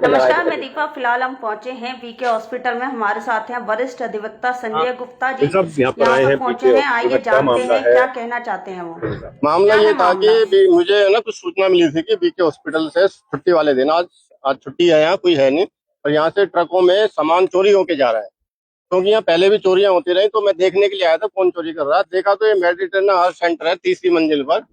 नमस्कार, मैं दीपा। फिलहाल हम पहुंचे हैं बीके हॉस्पिटल में। हमारे साथ हैं वरिष्ठ अधिवक्ता संजय गुप्ता जी। सब यहाँ पर यहाँ आए पर हैं पहुंचे पीके हैं, हॉस्पिटल का आइए क्या जानते मामला हैं है। क्या कहना चाहते हैं वो। मामला क्या ये है था मामला? कि मुझे है ना कुछ सूचना मिली थी कि बीके हॉस्पिटल से छुट्टी वाले दिन आज आज छुट्टी है, यहाँ कोई है नहीं, और यहाँ से ट्रकों में सामान चोरी होके जा रहा है। क्योंकि यहाँ पहले भी चोरियां होती रही, तो मैं देखने के लिए आया था कौन चोरी कर रहा है। देखा तो ये मेडिटेशन हर्ट सेंटर है, तीसरी मंजिल पर।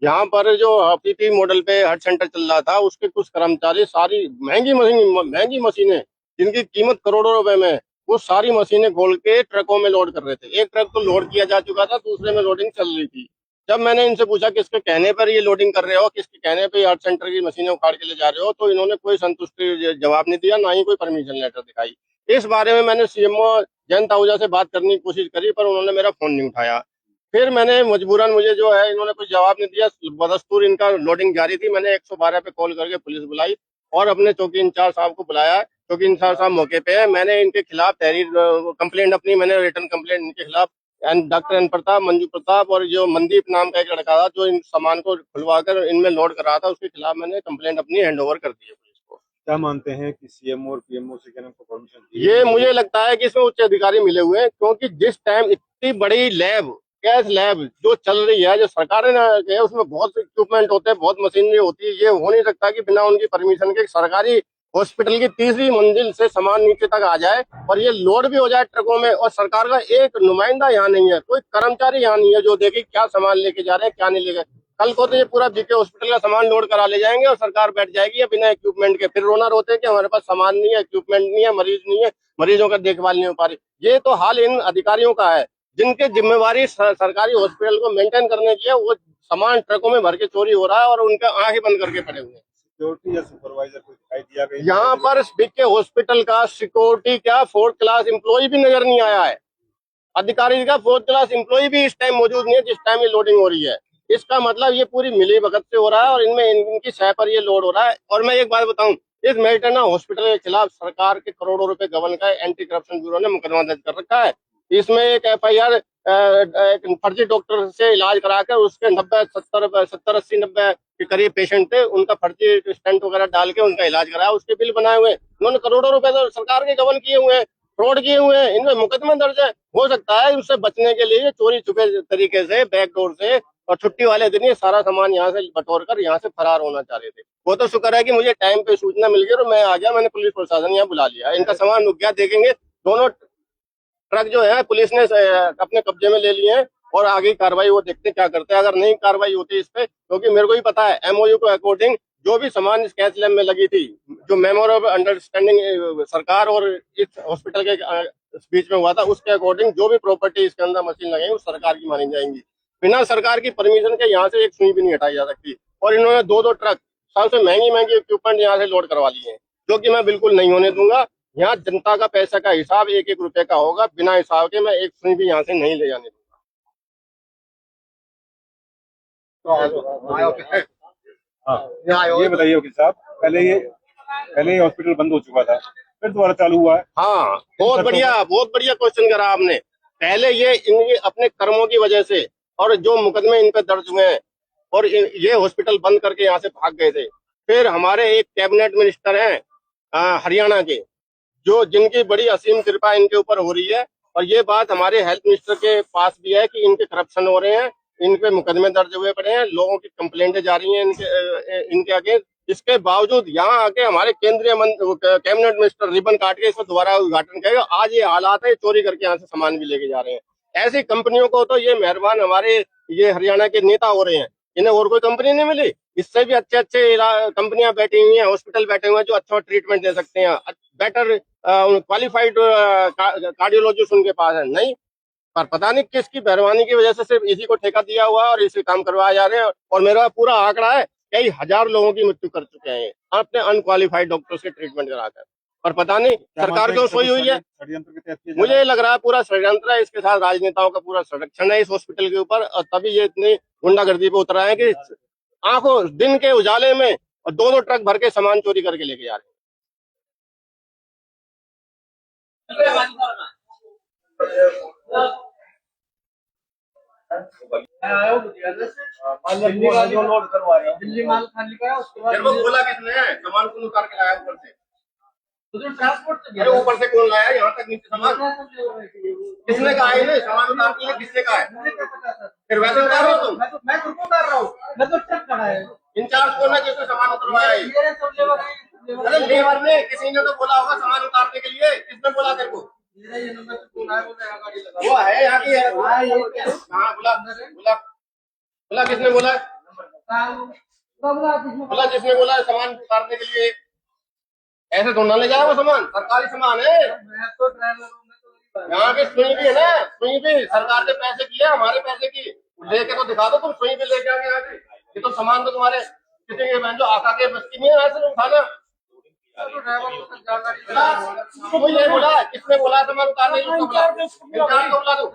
यहाँ पर जो पीपी मॉडल पे हर्ट सेंटर चल रहा था, उसके कुछ कर्मचारी सारी महंगी मशीनें जिनकी कीमत करोड़ों रुपए में है, वो सारी मशीनें खोल के ट्रकों में लोड कर रहे थे। एक ट्रक तो लोड किया जा चुका था, दूसरे में लोडिंग चल रही थी। जब मैंने इनसे पूछा किसके कहने पर ये लोडिंग कर रहे हो, किसके कहने पर हर्ट सेंटर की मशीनें उखाड़ के ले जा रहे हो, तो इन्होंने कोई संतुष्टि जवाब नहीं दिया, ना ही कोई परमिशन लेटर दिखाई। इस बारे में मैंने सीएमओ जयंत आहूजा से बात करने की कोशिश करी, पर उन्होंने मेरा फोन नहीं उठाया। फिर मैंने मजबूरन, मुझे जो है इन्होंने कोई जवाब नहीं दिया, बदस्तूर इनका लोडिंग जारी थी। मैंने 112 पे कॉल करके पुलिस बुलाई और अपने चौकी इंचार्ज साहब को बुलाया। चौकी इंचार्ज साहब मौके पे है। मैंने इनके खिलाफ तहरीर कंप्लेंट अपनी, मैंने रिटर्न कंप्लेंट इनके खिलाफ डॉक्टर एन प्रताप, मंजू प्रताप और जो मनदीप नाम का एक लड़का था जो इन सामान को खुलवा कर इनमें लोड कर रहा था, उसके खिलाफ मैंने कंप्लेंट अपनी हैंड ओवर कर दी है पुलिस को। क्या मानते हैं कि सीएम और पीएमओ से क्या परमिशन दी? ये मुझे लगता है कि इसमें उच्च अधिकारी मिले हुए हैं, क्योंकि जिस टाइम इतनी बड़ी लैब, गैस लैब जो चल रही है, जो सरकारें ने, उसमें बहुत इक्विपमेंट होते हैं, बहुत मशीनरी होती है। ये हो नहीं सकता कि बिना उनकी परमिशन के सरकारी हॉस्पिटल की तीसरी मंजिल से सामान नीचे तक आ जाए और ये लोड भी हो जाए ट्रकों में, और सरकार का एक नुमाइंदा यहाँ नहीं है, कोई कर्मचारी यहाँ नहीं है जो देखे क्या सामान लेके जा रहे हैं क्या नहीं लेके। कल को तो ये पूरा बीके हॉस्पिटल का सामान लोड करा ले जाएंगे और सरकार बैठ जाएगी या बिना इक्विपमेंट के, फिर रोना रोते हैं कि हमारे पास सामान नहीं है, इक्विपमेंट नहीं है, मरीज नहीं है, मरीजों का देखभाल नहीं हो पा रही। ये तो हाल इन अधिकारियों का है जिनके जिम्मेवारी सरकारी हॉस्पिटल को मेंटेन करने की है। वो सामान ट्रकों में भर के चोरी हो रहा है और उनका आंखें बंद करके पड़े हुए हैं। सिक्योरिटी या सुपरवाइजर को दिखाई दिया गया? यहाँ पर बीके हॉस्पिटल का सिक्योरिटी क्या, 4th क्लास एम्प्लॉय भी नजर नहीं आया है। अधिकारी का 4th क्लास एम्प्लॉय भी इस टाइम मौजूद नहीं है जिस टाइम ये लोडिंग हो रही है। इसका मतलब ये पूरी मिली भगत से हो रहा है और इनमें इनकी सह पर ये लोड हो रहा है। और मैं एक बात बताऊं, इस मेडिटेना हॉस्पिटल के खिलाफ सरकार के करोड़ों रुपए गबन का एंटी करप्शन ब्यूरो ने मुकदमा दर्ज कर रखा है। इसमें एक एफआईआर एक फर्जी डॉक्टर से इलाज कराकर उसके 70-80-90 के करीब पेशेंट थे, उनका फर्जी स्टेंट वगैरह डाल के उनका इलाज कराया, उसके बिल बनाए हुए। उन्होंने करोड़ों रुपए तो सरकार के गबन किए हुए हैं, फ्रॉड किए हुए हैं, इनमें मुकदमा दर्ज है। हो सकता है उससे बचने के लिए चोरी छुपे तरीके से बैकडोर से और छुट्टी वाले दिन ये सारा सामान यहाँ से बटोर कर यहाँ से फरार होना चाह रहे थे। वो तो शुक्र है कि मुझे टाइम पे सूचना मिल गई और मैं आ गया, मैंने पुलिस प्रशासन यहाँ बुला लिया, इनका सामान रुक गया। देखेंगे दोनों ट्रक जो है पुलिस ने अपने कब्जे में ले लिए हैं और आगे कार्रवाई वो देखते क्या करते हैं। अगर नहीं कार्रवाई होती इस पे, क्योंकि मेरे को ही पता है एमओयू को अकॉर्डिंग जो भी सामान इस कैथ लैब में लगी थी, जो मेमोरेंडम ऑफ अंडरस्टैंडिंग सरकार और इस हॉस्पिटल के बीच में हुआ था, उसके अकॉर्डिंग जो भी प्रॉपर्टी इसके अंदर मशीन लगेगी वो सरकार की मानी जाएंगी। बिना सरकार की परमिशन के यहाँ से एक सुई भी नहीं हटाई जा सकती। और इन्होंने 2-2 ट्रक सबसे महंगी इक्विपमेंट यहाँ से लोड करवा लिए हैं, जो कि मैं बिल्कुल नहीं होने दूंगा। यहाँ जनता का पैसा का हिसाब 1-1 रुपए का होगा, बिना हिसाब के मैं एक सुई भी यहाँ से नहीं ले जाने दूंगा। हाँ, ये बताइए वकील साहब, पहले ये हॉस्पिटल बंद हो चुका था, फिर दोबारा चालू हुआ है। हाँ, बहुत बढ़िया क्वेश्चन करा आपने। पहले ये इनके अपने कर्मों की वजह से और जो मुकदमे इन पे दर्ज हुए हैं और ये हॉस्पिटल बंद करके यहाँ से भाग गए थे। फिर हमारे एक कैबिनेट मिनिस्टर हैं हरियाणा के, जो जिनकी बड़ी असीम कृपा इनके ऊपर हो रही है, और ये बात हमारे हेल्थ मिनिस्टर के पास भी है कि इनके करप्शन हो रहे हैं, इन पे मुकदमे दर्ज हुए पड़े हैं, लोगों की कंप्लेंटें जा रही हैं इनके आगे। इसके बावजूद यहाँ आके हमारे केंद्रीय कैबिनेट मिनिस्टर रिबन काट के इसको दोबारा उद्घाटन करेगा। आज ये हालात है, चोरी करके यहाँ से सामान भी लेके जा रहे हैं। ऐसी कंपनियों को तो ये मेहरबान हमारे ये हरियाणा के नेता हो रहे हैं, इन्हें और कोई कंपनी नहीं मिली। इससे भी अच्छे कंपनियां बैठी हुई हैं, हॉस्पिटल बैठे हुए हैं जो अच्छा ट्रीटमेंट दे सकते हैं, बेटर क्वालिफाइड कार्डियोलॉजिस्ट उनके पास है नहीं। पर पता नहीं किसकी मेहरबानी की वजह से सिर्फ इसी को ठेका दिया हुआ है और इसी काम करवाए जा रहे हैं। और मेरा पूरा आंकड़ा है, कई हजार लोगों की मृत्यु कर चुके हैं अपने अनक्वालिफाइड डॉक्टर से ट्रीटमेंट कराकर। पर पता नहीं सरकार क्यों सोई हुई है। षड्यंत्र के तहत किया जा रहा मुझे लग रहा है पूरा षड्यंत्र है, इसके साथ राजनेताओं का पूरा संरक्षण है इस हॉस्पिटल के ऊपर, और तभी ये इतनी गुंडागर्दी पे उतरा है कि आंखों दिन के उजाले में और 2-2 ट्रक भर के सामान चोरी करके लेके जा रहे हैं। दिल्ली माल खाली करा, उसके बाद बोला किसने सामान को उतार के लाया ऊपर से। अरे ऊपर से कौन लाया यहाँ तक नीचे सामान? किसने कहा है इन्हें सामान उतारने के लिए? किसने कहा है? फिर वैसे उतार रहे हो तुम? मैं खुद को उतार रहा हूँ, मैं तो ट्रक खड़ा है। इंचार्ज कौन है जिसने सामान उतरवाया है? अरे लेबर ने, किसी ने तो बोला होगा सामान उतारने के लिए। किसने बोला तेरे को? वो है यहाँ की है। हाँ बोला बोला बोला, किसने बोला? बोला जिसने बोला सामान उतारने के लिए। ऐसे तो ना ले जाए वो सामान, सरकारी सामान है। यहाँ की सुई भी है ना, सुई भी सरकार के पैसे की है, हमारे पैसे की। लेके तो दिखा दो तुम, सुई भी लेके आके यहाँ पे। ये तो सामान तो तुम्हारे किसी के बहन जो आका के बस की नहीं है ऐसे उठाना। तो ये बोला, किसने बोला सामान उतारने के लिए? इंचार्ज को बुला दो।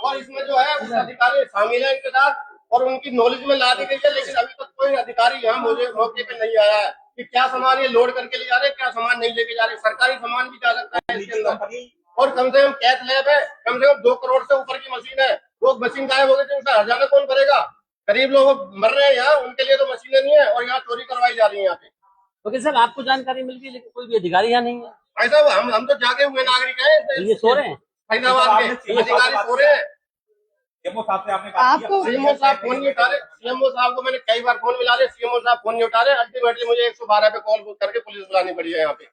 और इसमें जो है उस अधिकारी शामिल है इनके साथ, और उनकी नॉलेज में ला दी गई है, लेकिन अभी तक कोई अधिकारी यहाँ मौके पे नहीं आया है कि क्या सामान ये लोड करके ले जा रहे हैं, क्या सामान नहीं लेके जा रहे। सरकारी सामान भी जा सकता है इसके अंदर। और कम से कम कैथ लैब है, कम से कम 2 करोड़ से ऊपर की मशीन है। वो मशीन गायब हो गई थी, उसका हर्जाना कौन भरेगा? गरीब लोग मर रहे हैं यहाँ, उनके लिए तो मशीनें नहीं है, और यहाँ चोरी करवाई जा रही है यहाँ पे। ओके सर, आपको जानकारी मिल गई लेकिन कोई भी अधिकारी यहाँ नहीं है। ऐसा हम तो जागे हुए नागरिक हैं, ये सो रहे हैं फरीदाबाद के अधिकारी सो रहे हैं। आपको सीएमओ साहब फोन नहीं उठा रहे। सीएमओ साहब को मैंने कई बार फोन मिला रहे, सीएमओ साहब फोन नहीं उठा रहे। अल्टीमेटली मुझे 112 पे कॉल करके पुलिस बुलानी पड़ी है यहाँ पे।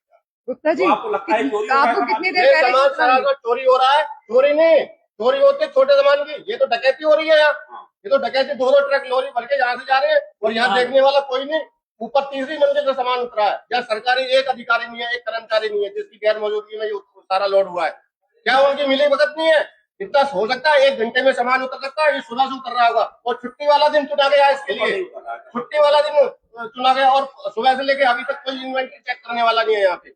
गुप्ता जी, आपको कितनी देर ये पहले सामान सरासर चोरी हो रहा है। चोरी नहीं, चोरी होती है छोटे सामान की, ये तो डकैती हो रही है यहाँ। ये तो डकैती 2 ट्रक लॉरी भर के यहाँ से जा रहे हैं, और यहाँ देखने वाला कोई नहीं। ऊपर 3री मंजिल से सामान उतरा है। यहाँ सरकारी एक अधिकारी नहीं है, एक कर्मचारी नहीं है जिसकी गैर मौजूदगी में ये सारा लोड हुआ है। क्या उनकी मिली भगत नहीं है? इतना हो सकता है 1 घंटे में सामान उतर सकता है। ये सुबह से उतर रहा होगा, और छुट्टी वाला दिन चुना गया इसके लिए। छुट्टी वाला दिन चुना गया, और सुबह से लेके अभी तक कोई इन्वेंट्री चेक करने वाला नहीं है यहाँ पे।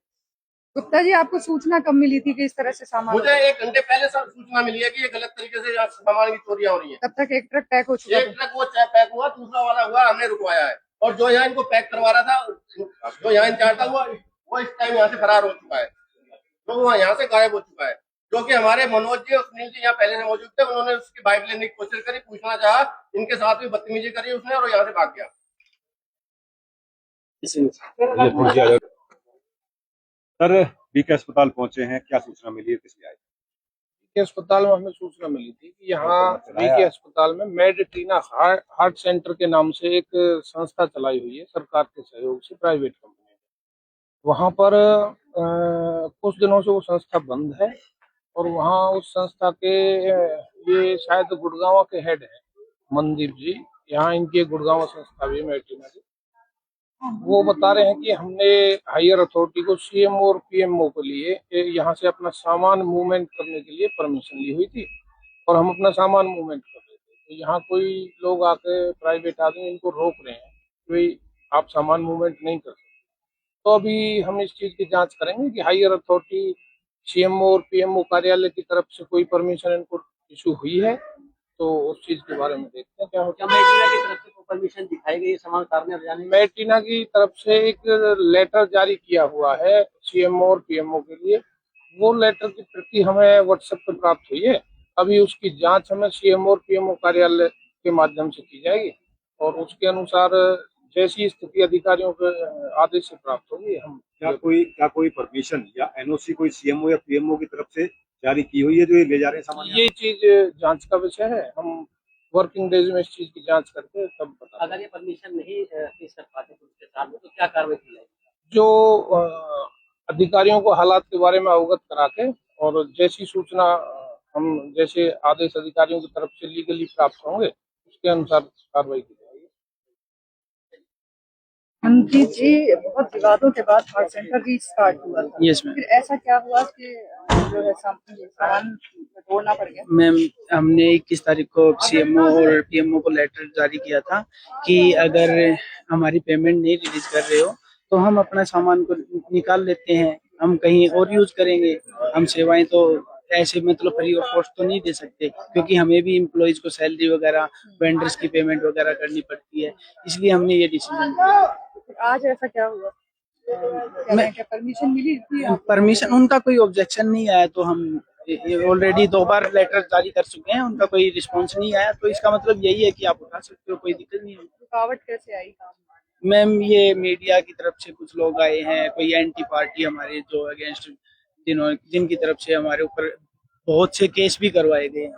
गुप्ता जी, आपको सूचना कब मिली थी कि इस तरह से सामान? मुझे 1 घंटे पहले सर सूचना मिली है कि ये गलत तरीके से यहाँ सामान की चोरियां हो रही है। तब तक एक ट्रक पैक हो चुका एक ट्रक वो पैक हुआ, दूसरा वाला हुआ, हमने रुकवाया है। और जो यहाँ इनको पैक करवा रहा था, जो यहाँ इंचार्ज था, वो इस टाइम यहाँ से फरार हो चुका है। तो वो यहाँ से गायब हो चुका है। क्योंकि हमारे मनोज जी और सुनील जी यहाँ पहले से मौजूद थे, उन्होंने उसकी बाइक लेने की कोशिश करी, पूछना चाहा, इनके साथ भी बदतमीजी करी उसने, और यहाँ से भाग गया। सर बीके अस्पताल पहुंचे हैं, क्या सूचना मिली है, किससे आई? के अस्पताल में हमें सूचना मिली थी कि यहाँ बीके अस्पताल में मेडिटीना हार्ट सेंटर के नाम से एक संस्था चलाई हुई है सरकार के सहयोग से, प्राइवेट कंपनी। वहाँ पर कुछ दिनों से वो संस्था बंद है, और वहाँ उस संस्था के ये शायद गुड़गांव के हेड है मनदीप जी, यहाँ इनकी गुड़गांव संस्था भी है मेडिटीना की। वो बता रहे हैं कि हमने हायर अथॉरिटी को सीएमओ और पीएमओ के लिए यहाँ से अपना सामान मूवमेंट करने के लिए परमिशन ली हुई थी, और हम अपना सामान मूवमेंट कर रहे थे। तो यहाँ कोई लोग आके प्राइवेट आदमी इनको रोक रहे हैं कि आप सामान मूवमेंट नहीं कर सकते। तो अभी हम इस चीज की जांच करेंगे कि हायर अथॉरिटी सीएमओ और पीएमओ कार्यालय की तरफ से कोई परमिशन इनको इशू हुई है, तो उस चीज के बारे में देखते हैं क्या होता है। मेडिना की तरफ से कोई परमिशन दिखाई गई है सामान उतारने और जाने? मेडिना की तरफ से एक लेटर जारी किया हुआ है सीएमओ और पीएमओ के लिए। वो लेटर की प्रति हमें व्हाट्सएप पर प्राप्त हुई है। अभी उसकी जांच हमें सीएमओ और पीएमओ कार्यालय के माध्यम से की जाएगी, और उसके अनुसार जैसी स्थिति अधिकारियों के आदेश से प्राप्त होगी हम। क्या कोई परमिशन या एनओसी कोई सीएमओ या पीएमओ की तरफ से जारी की हुई है जो ये ले जा रहे हैं सामान? ये चीज जांच का विषय है, हम वर्किंग डेज में इस चीज की जांच करके तब बता। अगर ये परमिशन नहीं इस कर पाते पुलिस के सामने तो क्या कार्रवाई की जाएगी? जो अधिकारियों को हालात के बारे में अवगत करा के, और जैसी सूचना हम जैसे आदेश अधिकारियों की तरफ से लीगली प्राप्त होंगे उसके अनुसार कार्रवाई की जाएगी। मनदीप जी, बहुत विवादों के बाद हार्ट सेंटर भी स्टार्ट हुआ था। Yes ma'am. फिर ऐसा क्या हुआ कि जो है सामान तोड़ना पड़ गया? मैम, हमने 21 तारीख को सीएमओ और पीएमओ को लेटर जारी किया था कि अगर हमारी पेमेंट नहीं रिलीज कर रहे हो तो हम अपना सामान को निकाल लेते हैं, हम कहीं और यूज करेंगे। हम सेवाएं तो ऐसे मतलब फ्री ऑफ कॉस्ट तो नहीं दे सकते, क्योंकि हमें भी एम्प्लॉइज को सैलरी वगैरह, वेंडर्स की पेमेंट वगैरह करनी पड़ती है, इसलिए हमने ये डिसीजन लिया। आज ऐसा क्या हुआ? क्या परमिशन मिली थी? परमिशन, उनका कोई ऑब्जेक्शन नहीं आया, तो हम ऑलरेडी 2 बार लेटर जारी कर चुके हैं, उनका कोई रिस्पांस नहीं आया, तो इसका मतलब यही है कि आप उठा सकते हो, कोई दिक्कत नहीं है। रुकावट कैसे आई काम? मैम ये मीडिया की तरफ से कुछ लोग आए हैं, कोई एंटी पार्टी हमारे जो अगेंस्ट जिनकी तरफ से हमारे ऊपर बहुत से केस भी करवाए गए हैं,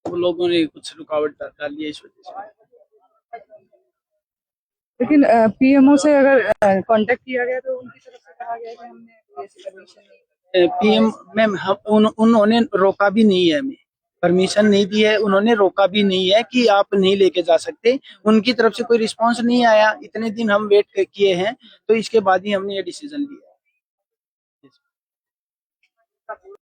वो लोगों ने कुछ रुकावट डाली है इस वजह से। लेकिन पीएमओ से अगर कांटेक्ट किया गया तो उनकी तरफ से कहा गया कि हमने ऐसी परमिशन नहीं। पीएम मैम उन्होंने रोका भी नहीं है, हमें परमिशन नहीं दी है, उन्होंने रोका भी नहीं है कि आप नहीं लेके जा सकते। उनकी तरफ से कोई रिस्पांस नहीं आया, इतने दिन हम वेट किए हैं, तो इसके बाद ही हमने ये डिसीजन लिया।